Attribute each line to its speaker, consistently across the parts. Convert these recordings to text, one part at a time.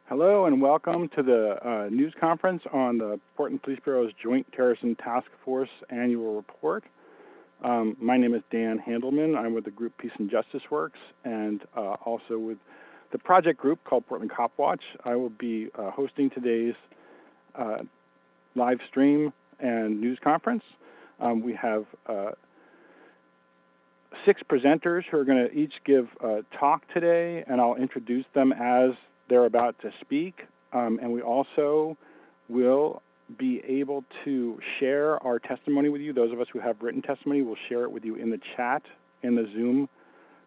Speaker 1: Hello and welcome to the news conference on the Portland Police Bureau's Joint Terrorism Task Force Annual Report. My name is Dan Handelman. I'm with the group Peace and Justice Works and also with the project group called Portland Copwatch. I will be hosting today's live stream and news conference. We have 6 presenters who are going to each give a talk today, and I'll introduce them as they're about to speak, and we also will be able to share our testimony with you. Those of us who have written testimony will share it with you in the chat in the Zoom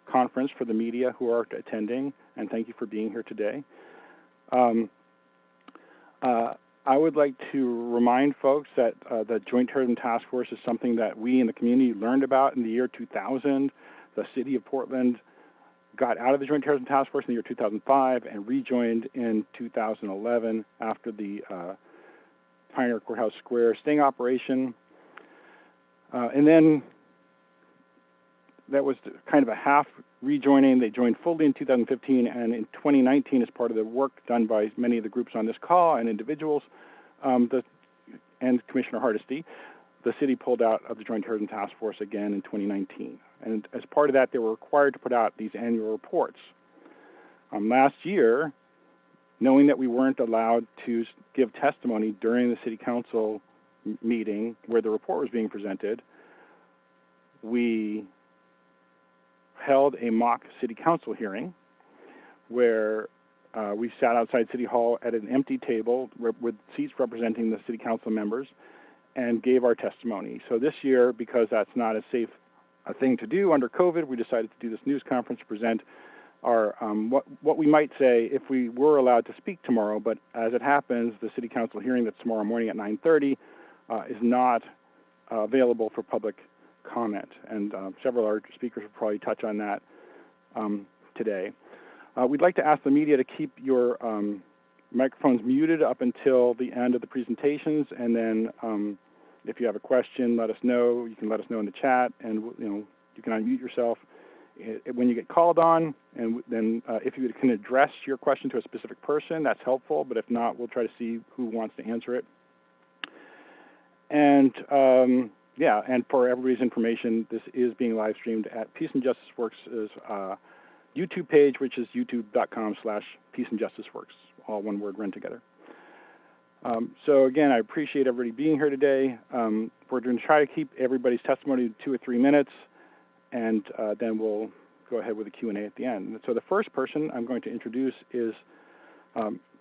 Speaker 1: conference for the media who are attending, and thank you for being here today. I would like to remind folks that the Joint Terrorism Task Force is something that we in the community learned about in the year 2000. The city of Portland got out of the Joint Terrorism Task Force in the year 2005 and rejoined in 2011 after the Pioneer Courthouse Square sting operation. And then that was kind of a half rejoining. They joined fully in 2015, and in 2019, as part of the work done by many of the groups on this call and individuals, and Commissioner Hardesty, the city pulled out of the Joint Terrorism Task Force again in 2019. And as part of that, they were required to put out these annual reports. Last year, knowing that we weren't allowed to give testimony during the city council meeting where the report was being presented, we held a mock city council hearing where we sat outside City Hall at an empty table with seats representing the city council members and gave our testimony. So this year, because that's not a safe thing to do under COVID, we decided to do this news conference to present our what we might say if we were allowed to speak tomorrow. But as it happens, the city council hearing that's tomorrow morning at 9:30 is not available for public comment, and several of our speakers will probably touch on that today. We'd like to ask the media to keep your microphones muted up until the end of the presentations, and then if you have a question, let us know. You can let us know in the chat, and you can unmute yourself when you get called on. And then if you can address your question to a specific person, that's helpful. But if not, we'll try to see who wants to answer it. And yeah, and for everybody's information, this is being live streamed at Peace and Justice Works' YouTube page, which is youtube.com/peaceandjusticeworks, all one word run together. So again, I appreciate everybody being here today. We're going to try to keep everybody's testimony to 2 or 3 minutes, and then we'll go ahead with the Q&A at the end. So the first person I'm going to introduce is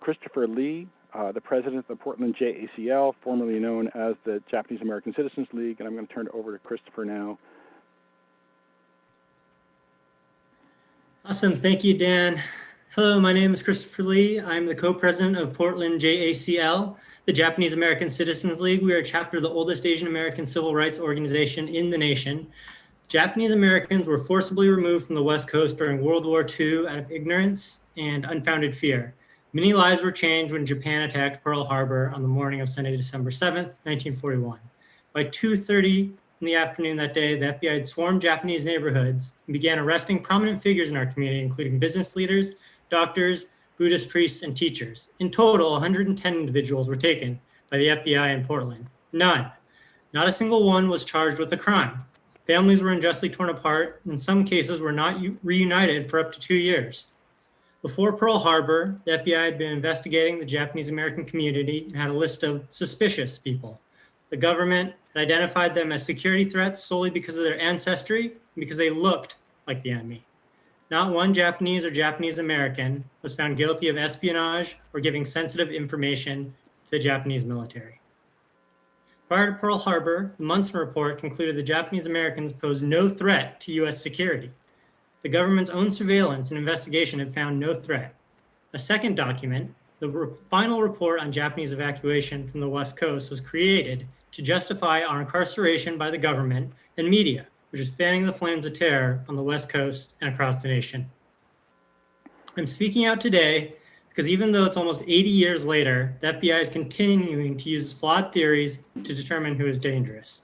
Speaker 1: Christopher Lee, the president of the Portland JACL, formerly known as the Japanese American Citizens League, and I'm going to turn it over to Christopher now.
Speaker 2: Awesome, thank you, Dan. Hello, my name is Christopher Lee. I'm the co-president of Portland JACL, the Japanese American Citizens League. We are a chapter of the oldest Asian American civil rights organization in the nation. Japanese Americans were forcibly removed from the West Coast during World War II out of ignorance and unfounded fear. Many lives were changed when Japan attacked Pearl Harbor on the morning of Sunday, December 7th, 1941. By 2:30 in the afternoon that day, the FBI had swarmed Japanese neighborhoods and began arresting prominent figures in our community, including business leaders, doctors, Buddhist priests, and teachers. In total, 110 individuals were taken by the FBI in Portland. None, not a single one, was charged with a crime. Families were unjustly torn apart, and in some cases were not reunited for up to 2 years. Before Pearl Harbor, the FBI had been investigating the Japanese American community and had a list of suspicious people. The government had identified them as security threats solely because of their ancestry and because they looked like the enemy. Not one Japanese or Japanese American was found guilty of espionage or giving sensitive information to the Japanese military. Prior to Pearl Harbor, the Munson report concluded the Japanese Americans posed no threat to U.S. security. The government's own surveillance and investigation had found no threat. A second document, the final report on Japanese evacuation from the West Coast, was created to justify our incarceration by the government and media, which is fanning the flames of terror on the West Coast and across the nation. I'm speaking out today because even though it's almost 80 years later, the FBI is continuing to use its flawed theories to determine who is dangerous.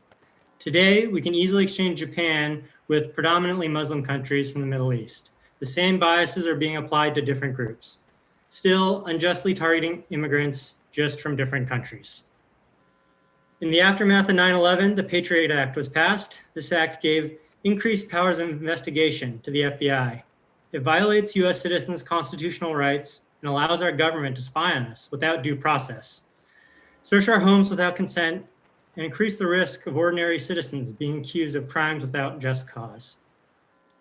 Speaker 2: Today, we can easily exchange Japan with predominantly Muslim countries from the Middle East. The same biases are being applied to different groups. still unjustly targeting immigrants just from different countries. In the aftermath of 9/11, the Patriot Act was passed. This act gave increased powers of investigation to the FBI. It violates US citizens' constitutional rights and allows our government to spy on us without due process, search our homes without consent, and increase the risk of ordinary citizens being accused of crimes without just cause.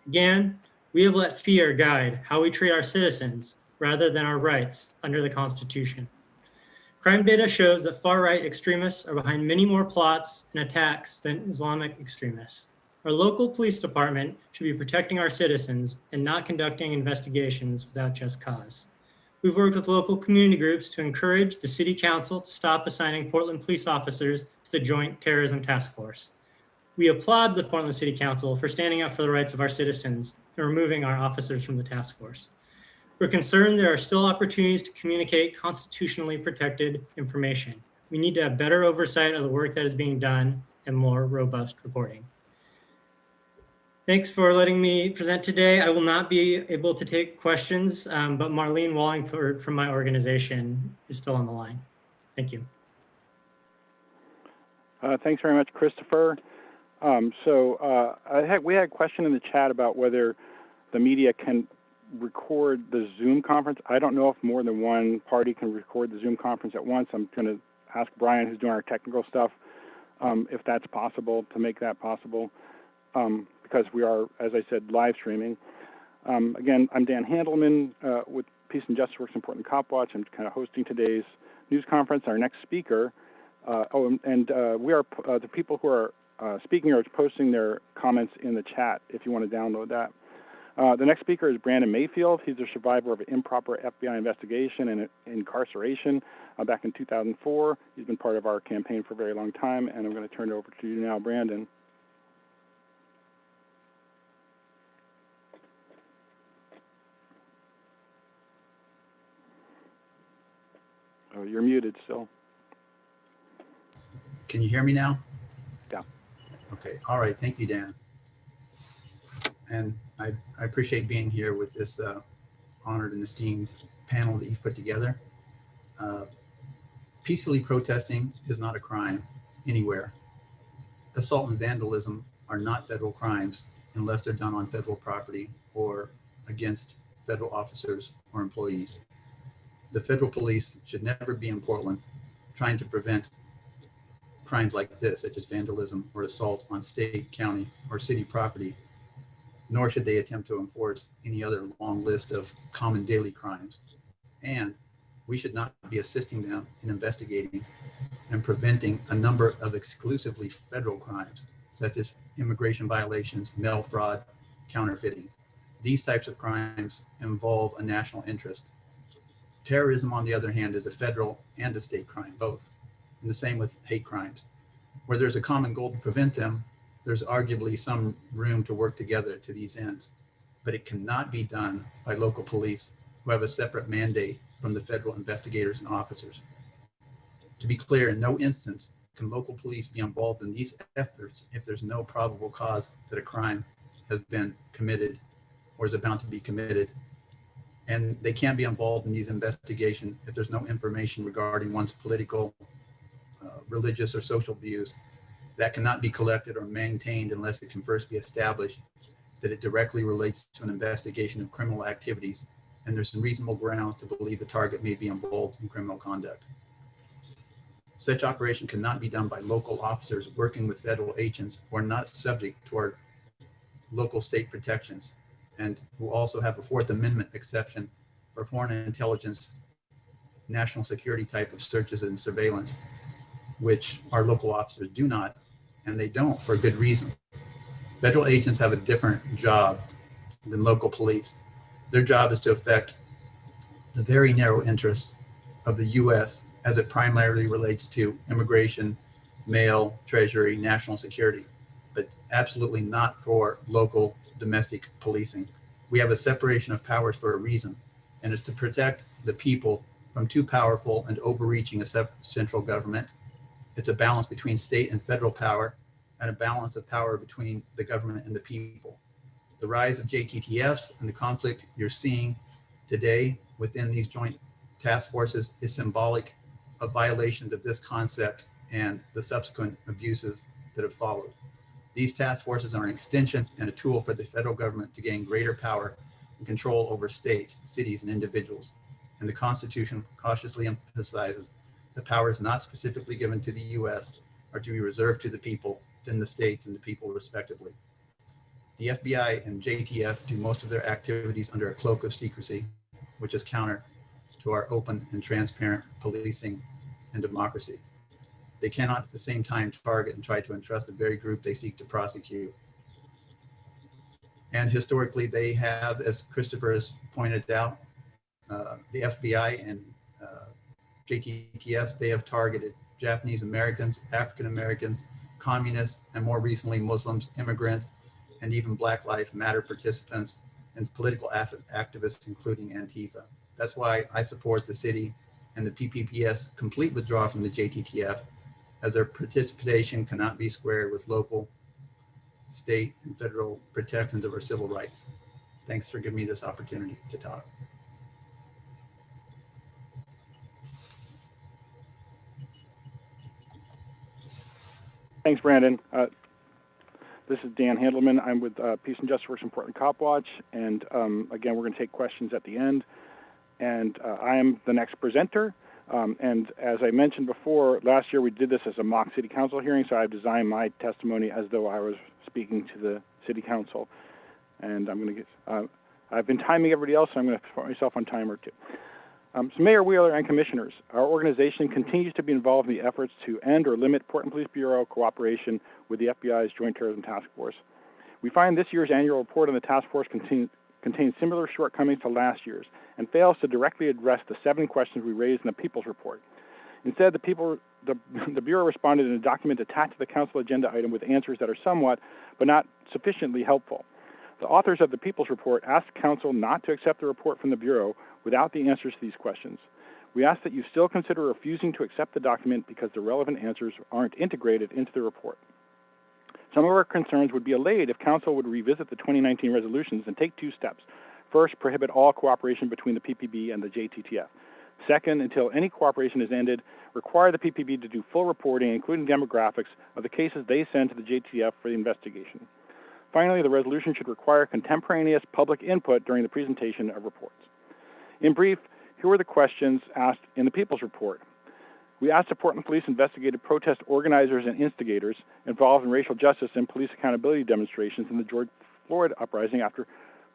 Speaker 2: Again, we have let fear guide how we treat our citizens rather than our rights under the Constitution. Crime data shows that far-right extremists are behind many more plots and attacks than Islamic extremists. Our local police department should be protecting our citizens and not conducting investigations without just cause. We've worked with local community groups to encourage the City Council to stop assigning Portland police officers to the Joint Terrorism Task Force. We applaud the Portland City Council for standing up for the rights of our citizens and removing our officers from the task force. We're concerned there are still opportunities to communicate constitutionally protected information. We need to have better oversight of the work that is being done and more robust reporting. Thanks for letting me present today. I will not be able to take questions, but Marlene Wallingford from my organization is still on the line. Thank you.
Speaker 1: Thanks very much, Christopher. We had a question in the chat about whether the media can record the Zoom conference. I don't know if more than one party can record the Zoom conference at once. I'm going to ask Brian, who's doing our technical stuff, if that's possible, to make that possible, because we are, as I said, live streaming. Again, I'm Dan Handelman with Peace and Justice Works in Portland Copwatch. I'm kind of hosting today's news conference. Our next speaker, we are the people who are speaking are posting their comments in the chat if you want to download that. The next speaker is Brandon Mayfield. He's a survivor of an improper FBI investigation and incarceration back in 2004. He's been part of our campaign for a very long time, and I'm going to turn it over to you now, Brandon. Oh, you're muted still.
Speaker 3: Can you hear me now?
Speaker 1: Yeah.
Speaker 3: Okay. All right. Thank you, Dan. And I appreciate being here with this honored and esteemed panel that you've put together. Peacefully protesting is not a crime anywhere. Assault and vandalism are not federal crimes unless they're done on federal property or against federal officers or employees. The federal police should never be in Portland trying to prevent crimes like this, such as vandalism or assault on state, county, or city property, nor should they attempt to enforce any other long list of common daily crimes. And we should not be assisting them in investigating and preventing a number of exclusively federal crimes, such as immigration violations, mail fraud, counterfeiting. These types of crimes involve a national interest. Terrorism, on the other hand, is a federal and a state crime, both. And the same with hate crimes. Where there's a common goal to prevent them, there's arguably some room to work together to these ends. But it cannot be done by local police who have a separate mandate from the federal investigators and officers. To be clear, in no instance can local police be involved in these efforts if there's no probable cause that a crime has been committed or is about to be committed. And they can't be involved in these investigations if there's no information regarding one's political, religious, or social views. That cannot be collected or maintained unless it can first be established that it directly relates to an investigation of criminal activities and there's some reasonable grounds to believe the target may be involved in criminal conduct. Such operation cannot be done by local officers working with federal agents who are not subject to our local state protections and who also have a Fourth Amendment exception for foreign intelligence, national security type of searches and surveillance, which our local officers do not, and they don't for good reason. Federal agents have a different job than local police. Their job is to affect the very narrow interests of the U.S. as it primarily relates to immigration, mail, treasury, national security, but absolutely not for local domestic policing. We have a separation of powers for a reason, and it's to protect the people from too powerful and overreaching a central government. It's a balance between state and federal power and a balance of power between the government and the people. The rise of JTTFs and the conflict you're seeing today within these joint task forces is symbolic of violations of this concept and the subsequent abuses that have followed. These task forces are an extension and a tool for the federal government to gain greater power and control over states, cities, and individuals. And the Constitution cautiously emphasizes the powers not specifically given to the U.S. are to be reserved to the people, then the states and the people respectively. The FBI and JTF do most of their activities under a cloak of secrecy, which is counter to our open and transparent policing and democracy. They cannot at the same time target and try to entrust the very group they seek to prosecute. And historically, they have, as Christopher has pointed out, the FBI and JTF, they have targeted Japanese Americans, African Americans, communists, and more recently Muslims, immigrants, and even Black Lives Matter participants and political activists, including Antifa. That's why I support the city and the PPPS complete withdrawal from the JTTF, as their participation cannot be squared with local, state, and federal protections of our civil rights. Thanks for giving me this opportunity to talk.
Speaker 1: Thanks, Brandon. This is Dan Handelman. I'm with Peace and Justice Works in Portland Copwatch, and again, we're going to take questions at the end. And I am the next presenter. And as I mentioned before, last year we did this as a mock city council hearing, so I've designed my testimony as though I was speaking to the city council. And I'm going to get, I've been timing everybody else, so I'm going to put myself on timer too. So Mayor Wheeler and Commissioners, our organization continues to be involved in the efforts to end or limit Portland Police Bureau cooperation with the FBI's Joint Terrorism Task Force. We find this year's annual report on the task force contains similar shortcomings to last year's and fails to directly address the 7 questions we raised in the People's Report. Instead, the Bureau responded in a document attached to the Council agenda item with answers that are somewhat, but not sufficiently helpful. The authors of the People's Report asked Council not to accept the report from the Bureau without the answers to these questions. We ask that you still consider refusing to accept the document because the relevant answers aren't integrated into the report. Some of our concerns would be allayed if Council would revisit the 2019 resolutions and take 2 steps. First, prohibit all cooperation between the PPB and the JTTF. Second, until any cooperation is ended, require the PPB to do full reporting, including demographics, of the cases they send to the JTF for the investigation. Finally, the resolution should require contemporaneous public input during the presentation of reports. In brief, here were the questions asked in the People's Report. We asked the Portland Police investigated protest organizers and instigators involved in racial justice and police accountability demonstrations in the George Floyd uprising after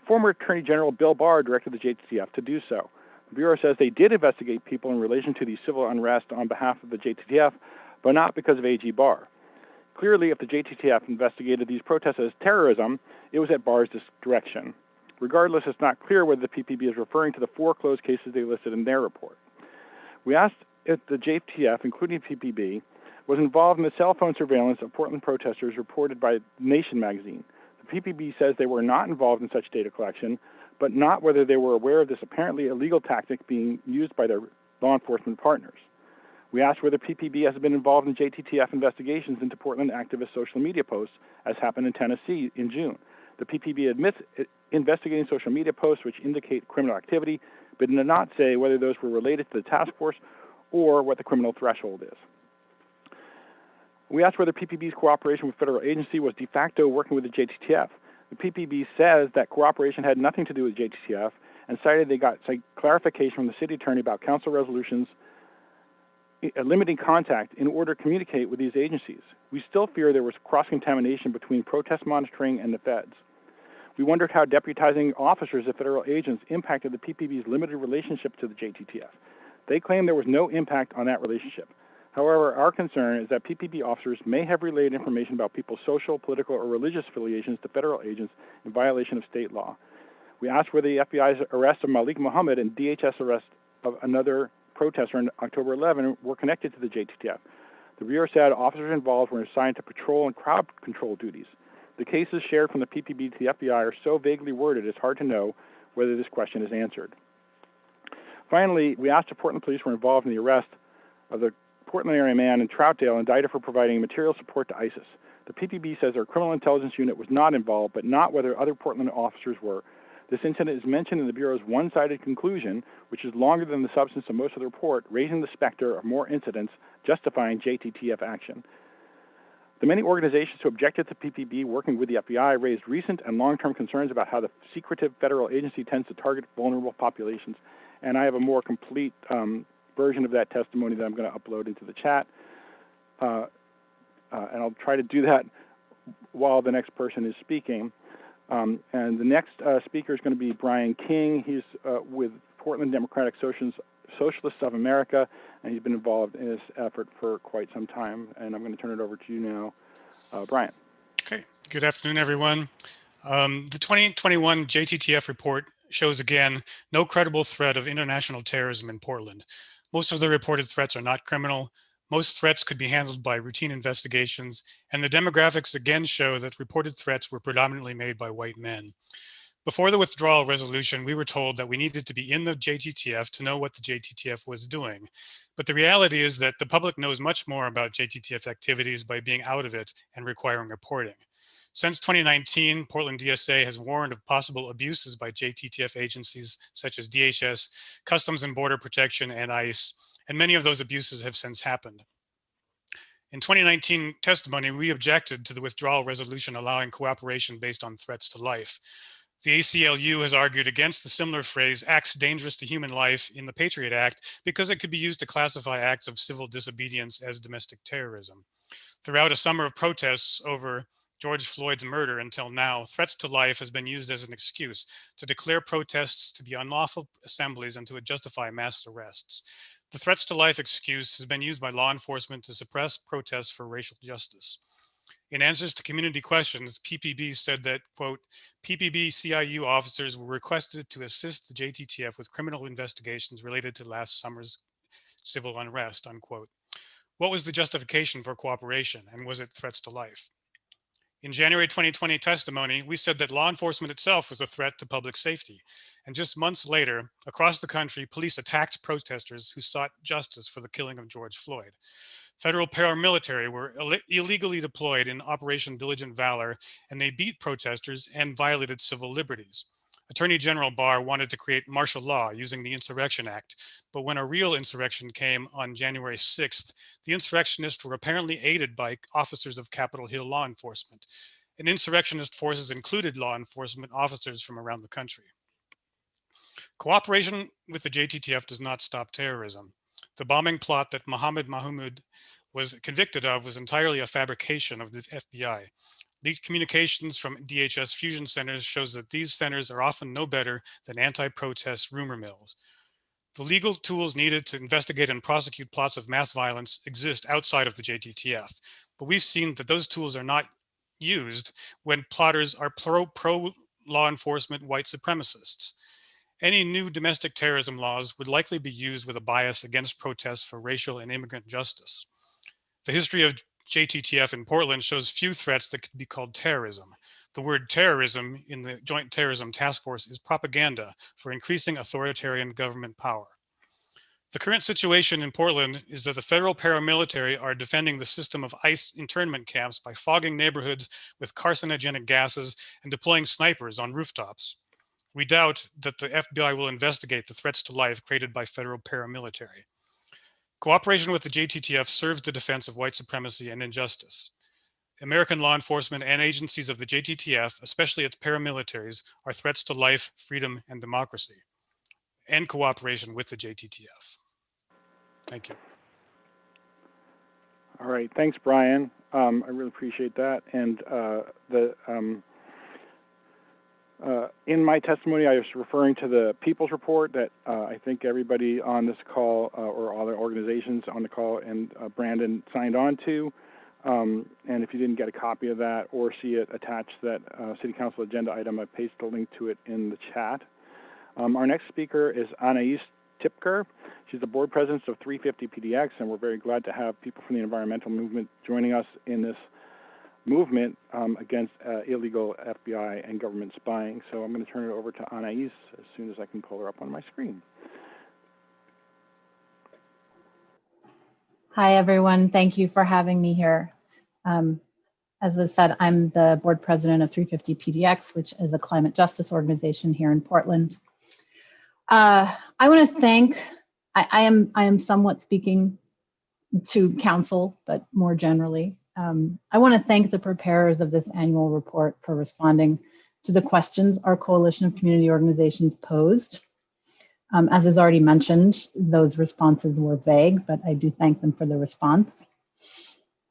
Speaker 1: former Attorney General Bill Barr directed the JTF to do so. The Bureau says they did investigate people in relation to the civil unrest on behalf of the JTF, but not because of AG Barr. Clearly, if the JTF investigated these protests as terrorism, it was at Barr's direction. Regardless, it's not clear whether the PPB is referring to the 4 closed cases they listed in their report. We asked if the JTF, including PPB, was involved in the cell phone surveillance of Portland protesters reported by Nation magazine. The PPB says they were not involved in such data collection, but not whether they were aware of this apparently illegal tactic being used by their law enforcement partners. We asked whether PPB has been involved in JTTF investigations into Portland activist social media posts, as happened in Tennessee in June. The PPB admits investigating social media posts which indicate criminal activity, but did not say whether those were related to the task force or what the criminal threshold is. We asked whether PPB's cooperation with federal agency was de facto working with the JTTF. The PPB says that cooperation had nothing to do with JTTF and cited they got clarification from the city attorney about council resolutions limiting contact in order to communicate with these agencies. We still fear there was cross-contamination between protest monitoring and the feds. We wondered how deputizing officers of federal agents impacted the PPB's limited relationship to the JTTF. They claim there was no impact on that relationship. However, our concern is that PPB officers may have relayed information about people's social, political, or religious affiliations to federal agents in violation of state law. We asked whether the FBI's arrest of Malik Muhammad and DHS arrest of another protester on October 11 were connected to the JTTF. The Bureau said officers involved were assigned to patrol and crowd control duties. The cases shared from the PPB to the FBI are so vaguely worded it's hard to know whether this question is answered. Finally, we asked if Portland police were involved in the arrest of the Portland area man in Troutdale indicted for providing material support to ISIS. The PPB says their criminal intelligence unit was not involved, but not whether other Portland officers were. This incident is mentioned in the Bureau's one-sided conclusion, which is longer than the substance of most of the report, raising the specter of more incidents justifying JTTF action. The many organizations who objected to PPB working with the FBI raised recent and long-term concerns about how the secretive federal agency tends to target vulnerable populations. And I have a more complete version of that testimony that I'm going to upload into the chat. And I'll try to do that while the next person is speaking. And the next speaker is going to be Brian King. He's with Portland Democratic Socialists of America, and he's been involved in this effort for quite some time. And I'm going to turn it over to you now, Brian.
Speaker 4: Okay, good afternoon, everyone. The 2021 JTTF report shows again no credible threat of international terrorism in Portland. Most of the reported threats are not criminal. Most threats could be handled by routine investigations, and the demographics again show that reported threats were predominantly made by white men. Before the withdrawal resolution, we were told that we needed to be in the JTTF to know what the JTTF was doing. But the reality is that the public knows much more about JTTF activities by being out of it and requiring reporting. Since 2019, Portland DSA has warned of possible abuses by JTTF agencies such as DHS, Customs and Border Protection, and ICE, and many of those abuses have since happened. In 2019 testimony, we objected to the withdrawal resolution allowing cooperation based on threats to life. The ACLU has argued against the similar phrase, acts dangerous to human life, in the Patriot Act because it could be used to classify acts of civil disobedience as domestic terrorism. Throughout a summer of protests over George Floyd's murder until now, threats to life has been used as an excuse to declare protests to be unlawful assemblies and to justify mass arrests. The threats to life excuse has been used by law enforcement to suppress protests for racial justice. In answers to community questions, PPB said that, quote, PPB CIU officers were requested to assist the JTTF with criminal investigations related to last summer's civil unrest, unquote. What was the justification for cooperation, and was it threats to life? In January 2020 testimony, we said that law enforcement itself was a threat to public safety. And just months later, across the country, police attacked protesters who sought justice for the killing of George Floyd. Federal paramilitary were illegally deployed in Operation Diligent Valor, and they beat protesters and violated civil liberties. Attorney General Barr wanted to create martial law using the Insurrection Act, but when a real insurrection came on January 6th, the insurrectionists were apparently aided by officers of Capitol Hill law enforcement. And insurrectionist forces included law enforcement officers from around the country. Cooperation with the JTTF does not stop terrorism. The bombing plot that Mohammed Mahmoud was convicted of was entirely a fabrication of the FBI. Leaked communications from DHS fusion centers shows that these centers are often no better than anti-protest rumor mills. The legal tools needed to investigate and prosecute plots of mass violence exist outside of the JTTF, but we've seen that those tools are not used when plotters are pro-law enforcement white supremacists. Any new domestic terrorism laws would likely be used with a bias against protests for racial and immigrant justice. The history of JTTF in Portland shows few threats that could be called terrorism. The word terrorism in the Joint Terrorism Task Force is propaganda for increasing authoritarian government power. The current situation in Portland is that the federal paramilitary are defending the system of ICE internment camps by fogging neighborhoods with carcinogenic gases and deploying snipers on rooftops. We doubt that the FBI will investigate the threats to life created by federal paramilitary. Cooperation with the JTTF serves the defense of white supremacy and injustice. American law enforcement and agencies of the JTTF, especially its paramilitaries, are threats to life, freedom, and democracy. End cooperation with the JTTF. Thank you.
Speaker 1: All right, thanks, Brian. I really appreciate that. And in my testimony, I was referring to the People's Report that I think everybody on this call or all the organizations on the call and Brandon signed on to. And if you didn't get a copy of that or see it attached, that City Council agenda item, I pasted a link to it in the chat. Our next speaker is Anaïs Tuepker. She's the board president of 350 PDX, and we're very glad to have people from the environmental movement joining us in this movement against illegal FBI and government spying. So I'm going to turn it over to Anaïs as soon as I can pull her up on my screen.
Speaker 5: Hi, everyone. Thank you for having me here. As was said, I'm the board president of 350 PDX, which is a climate justice organization here in Portland. I want to thank, I am somewhat speaking to council, but more generally, I want to thank the preparers of this annual report for responding to the questions our coalition of community organizations posed. As is already mentioned, those responses were vague, but I do thank them for the response.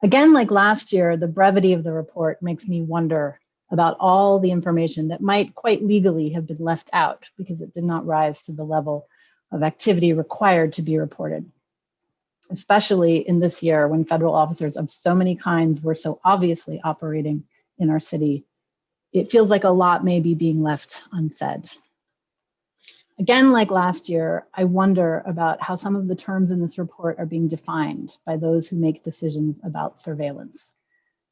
Speaker 5: Again, like last year, the brevity of the report makes me wonder about all the information that might quite legally have been left out because it did not rise to the level of activity required to be reported, especially in this year when federal officers of so many kinds were so obviously operating in our city. It feels like a lot may be being left unsaid. Again, like last year, I wonder about how some of the terms in this report are being defined by those who make decisions about surveillance.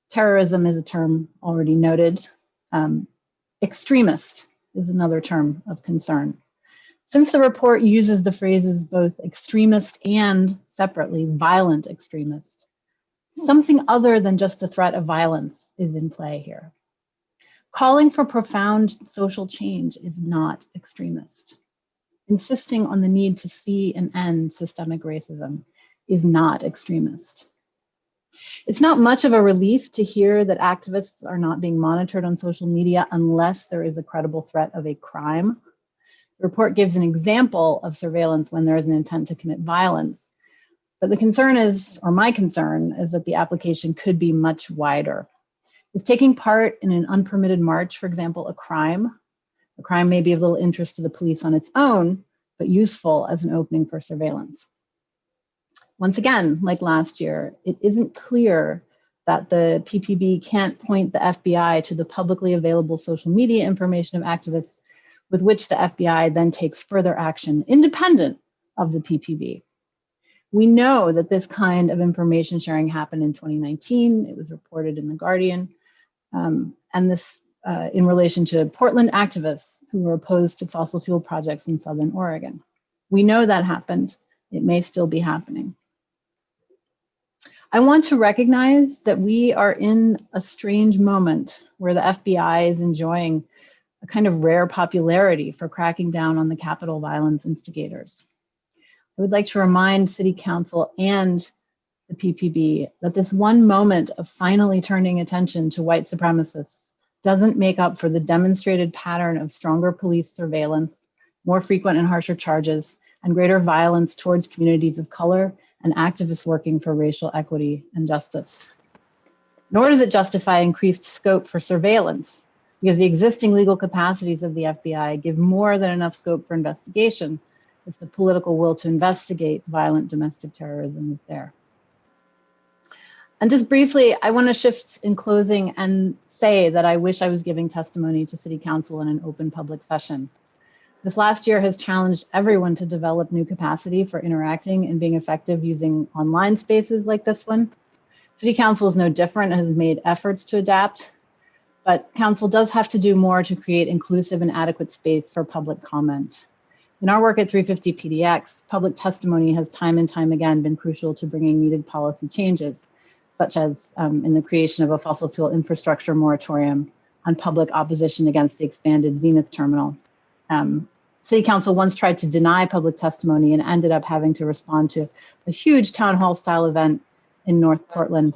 Speaker 5: Terrorism is a term already noted. Extremist is another term of concern. Since the report uses the phrases both extremist and separately violent extremist, something other than just the threat of violence is in play here. Calling for profound social change is not extremist. Insisting on the need to see and end systemic racism is not extremist. It's not much of a relief to hear that activists are not being monitored on social media unless there is a credible threat of a crime. The report gives an example of surveillance when there is an intent to commit violence. But the concern is, or my concern, is that the application could be much wider. Is taking part in an unpermitted march, for example, a crime? A crime may be of little interest to the police on its own, but useful as an opening for surveillance. Once again, like last year, it isn't clear that the PPB can't point the FBI to the publicly available social media information of activists with which the FBI then takes further action independent of the PPB. We know that this kind of information sharing happened in 2019. It was reported in The Guardian. And this in relation to Portland activists who were opposed to fossil fuel projects in Southern Oregon. We know that happened. It may still be happening. I want to recognize that we are in a strange moment where the FBI is enjoying a kind of rare popularity for cracking down on the Capitol violence instigators. I would like to remind City Council and the PPB that this one moment of finally turning attention to white supremacists doesn't make up for the demonstrated pattern of stronger police surveillance, more frequent and harsher charges, and greater violence towards communities of color and activists working for racial equity and justice. Nor does it justify increased scope for surveillance, because the existing legal capacities of the FBI give more than enough scope for investigation if the political will to investigate violent domestic terrorism is there. And just briefly, I want to shift in closing and say that I wish I was giving testimony to City Council in an open public session. This last year has challenged everyone to develop new capacity for interacting and being effective using online spaces like this one. City Council is no different and has made efforts to adapt, but Council does have to do more to create inclusive and adequate space for public comment. In our work at 350 PDX, public testimony has time and time again been crucial to bringing needed policy changes, such as in the creation of a fossil fuel infrastructure moratorium on public opposition against the expanded Zenith terminal. City Council once tried to deny public testimony and ended up having to respond to a huge town hall style event in North Portland,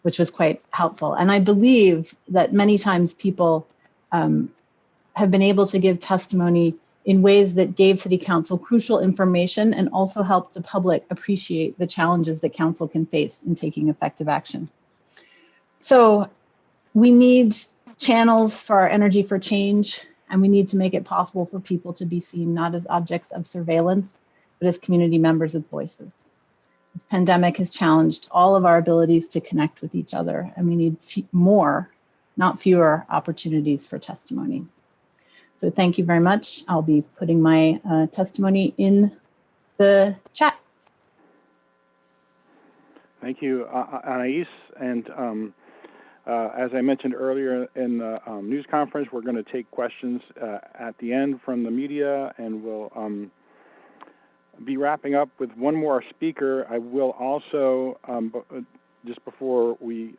Speaker 5: which was quite helpful. And I believe that many times people have been able to give testimony in ways that gave City Council crucial information and also helped the public appreciate the challenges that Council can face in taking effective action. So we need channels for our energy for change, and we need to make it possible for people to be seen not as objects of surveillance, but as community members with voices. This pandemic has challenged all of our abilities to connect with each other, and we need more, not fewer, opportunities for testimony. So thank you very much. I'll be putting my testimony in the chat.
Speaker 1: Thank you, Anaïs. And as I mentioned earlier in the news conference, we're going to take questions at the end from the media, and we'll be wrapping up with one more speaker. I will also just before we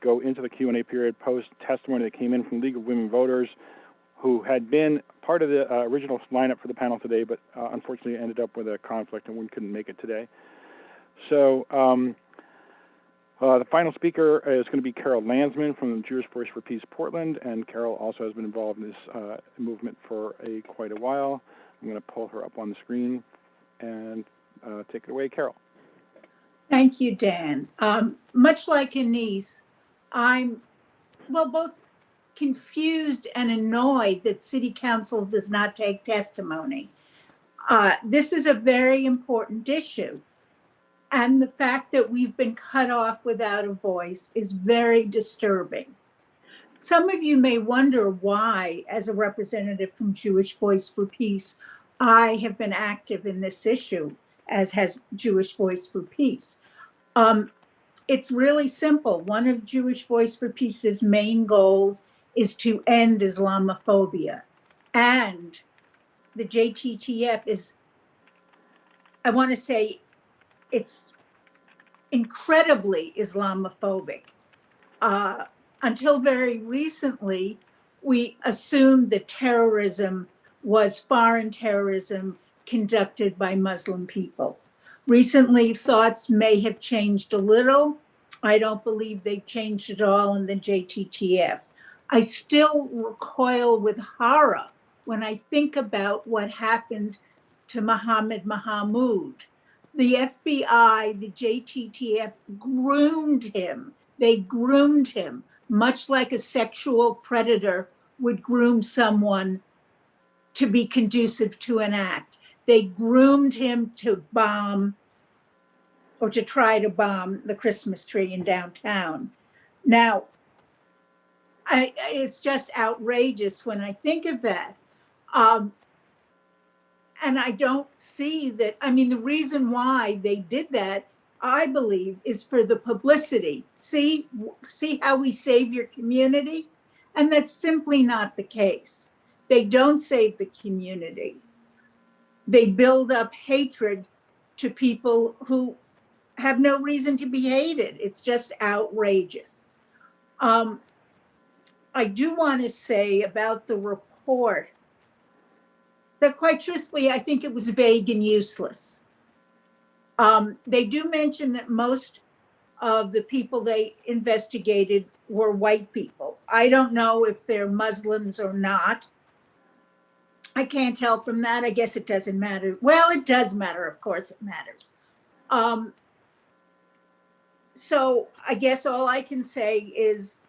Speaker 1: go into the Q&A period, post testimony that came in from League of Women Voters, who had been part of the original lineup for the panel today, but unfortunately ended up with a conflict and we couldn't make it today. So the final speaker is going to be Carol Landsman from the Jewish Voice for Peace Portland, and Carol also has been involved in this movement for quite a while. I'm going to pull her up on the screen and take it away, Carol.
Speaker 6: Thank you, Dan. Much like Anaïs, I'm both confused and annoyed that City Council does not take testimony. This is a very important issue. And the fact that we've been cut off without a voice is very disturbing. Some of you may wonder why, as a representative from Jewish Voice for Peace, I have been active in this issue, as has Jewish Voice for Peace. It's really simple. One of Jewish Voice for Peace's main goals is to end Islamophobia. And the JTTF is, I want to say, it's incredibly Islamophobic. Until very recently, we assumed that terrorism was foreign terrorism conducted by Muslim people. Recently, thoughts may have changed a little. I don't believe they've changed at all in the JTTF. I still recoil with horror when I think about what happened to Mohammed Mahmoud. The FBI, the JTTF groomed him. They groomed him, much like a sexual predator would groom someone to be conducive to an act. They groomed him to bomb or to try to bomb the Christmas tree in downtown. Now, it's just outrageous when I think of that. And I don't see that, I mean, the reason why they did that, I believe, is for the publicity. See how we save your community? And that's simply not the case. They don't save the community. They build up hatred to people who have no reason to be hated. It's just outrageous. I do want to say about the report that, quite truthfully, I think it was vague and useless. They do mention that most of the people they investigated were white people. I don't know if they're Muslims or not. I can't tell from that. I guess it doesn't matter. Well, it does matter. Of course it matters. So I guess all I can say is,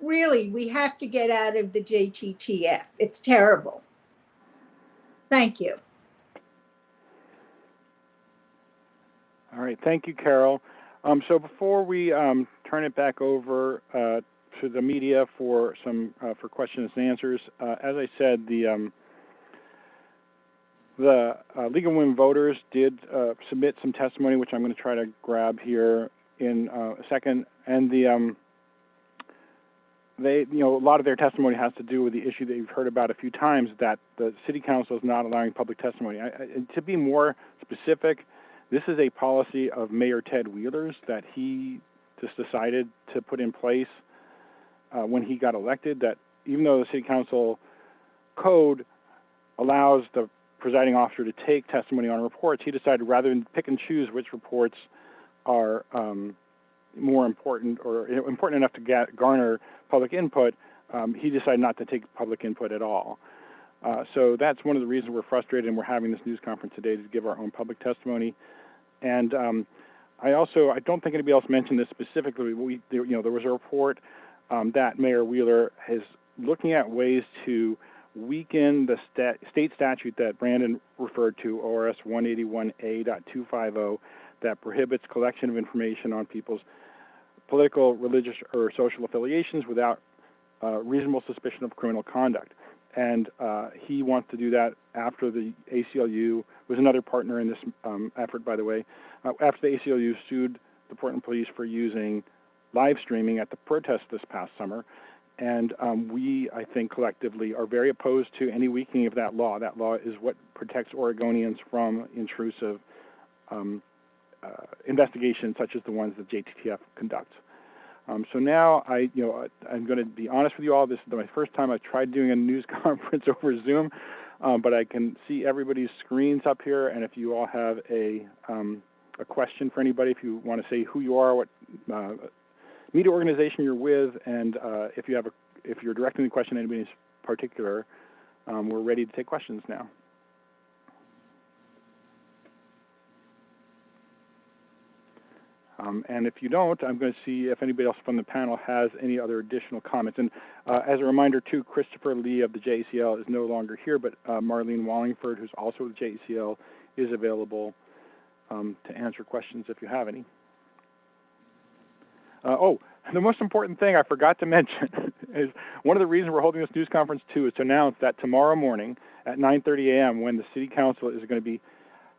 Speaker 6: really, we have to get out of the JTTF. It's terrible. Thank you.
Speaker 1: All right, thank you, Carol. So before we turn it back over to the media for some for questions and answers, as I said, the League of Women Voters did submit some testimony, which I'm going to try to grab here in a second, and they, a lot of their testimony has to do with the issue that you've heard about a few times, that the City Council is not allowing public testimony. To be more specific, this is a policy of Mayor Ted Wheeler's that he just decided to put in place when he got elected, that even though the City Council code allows the presiding officer to take testimony on reports, he decided rather than pick and choose which reports are more important or important enough to garner public input, he decided not to take public input at all. So that's one of the reasons we're frustrated and we're having this news conference today to give our own public testimony. And I don't think anybody else mentioned this specifically. There was a report that Mayor Wheeler is looking at ways to weaken the state statute that Brandon referred to, ORS 181A.250, that prohibits collection of information on people's political, religious, or social affiliations without reasonable suspicion of criminal conduct. And he wants to do that after the ACLU was another partner in this effort, by the way, after the ACLU sued the Portland police for using live streaming at the protest this past summer. And we, I think, collectively are very opposed to any weakening of that law. That law is what protects Oregonians from intrusive investigations such as the ones that JTTF conducts. So now I'm going to be honest with you all. This is my first time I've tried doing a news conference over Zoom, but I can see everybody's screens up here, and if you all have a question for anybody, if you want to say who you are, what media organization you're with, and if you're directing the question to anybody in particular, we're ready to take questions now. And if you don't, I'm going to see if anybody else from the panel has any other additional comments. And as a reminder, too, Christopher Lee of the JACL is no longer here, but Marlene Wallingford, who's also with the JACL, is available to answer questions if you have any. The most important thing I forgot to mention is one of the reasons we're holding this news conference, too, is to announce that tomorrow morning at 9:30 a.m., when the City Council is going to be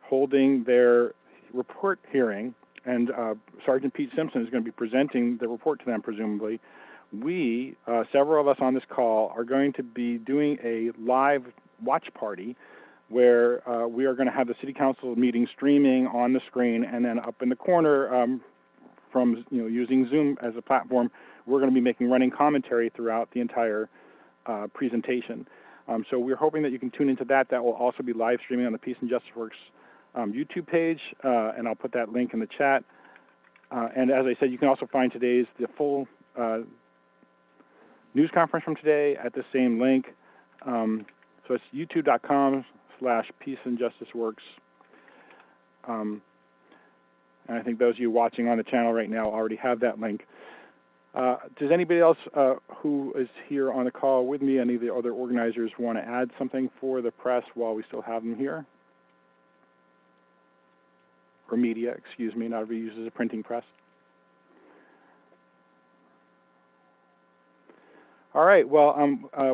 Speaker 1: holding their report hearing, and Sergeant Pete Simpson is going to be presenting the report to them, presumably, we, several of us on this call, are going to be doing a live watch party where we are going to have the City Council meeting streaming on the screen, and then up in the corner from using Zoom as a platform, we're going to be making running commentary throughout the entire presentation. So we're hoping that you can tune into that. That will also be live streaming on the Peace and Justice Works YouTube page, and I'll put that link in the chat. And as I said, you can also find the full news conference from today at the same link. So it's youtube.com/peaceandjusticeworks. And I think those of you watching on the channel right now already have that link. Does anybody else who is here on the call with me, any of the other organizers, want to add something for the press while we still have them here? Or media, excuse me, not everybody uses a printing press. All right, well,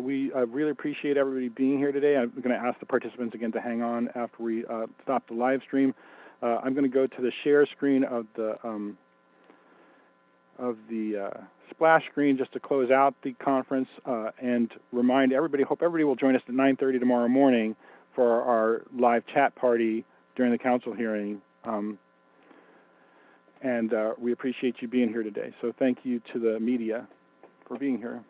Speaker 1: we really appreciate everybody being here today. I'm going to ask the participants again to hang on after we stop the live stream. I'm going to go to the share screen of the splash screen just to close out the conference and remind everybody, hope everybody will join us at 9:30 tomorrow morning for our live chat party during the council hearing. And we appreciate you being here today. So thank you to the media for being here.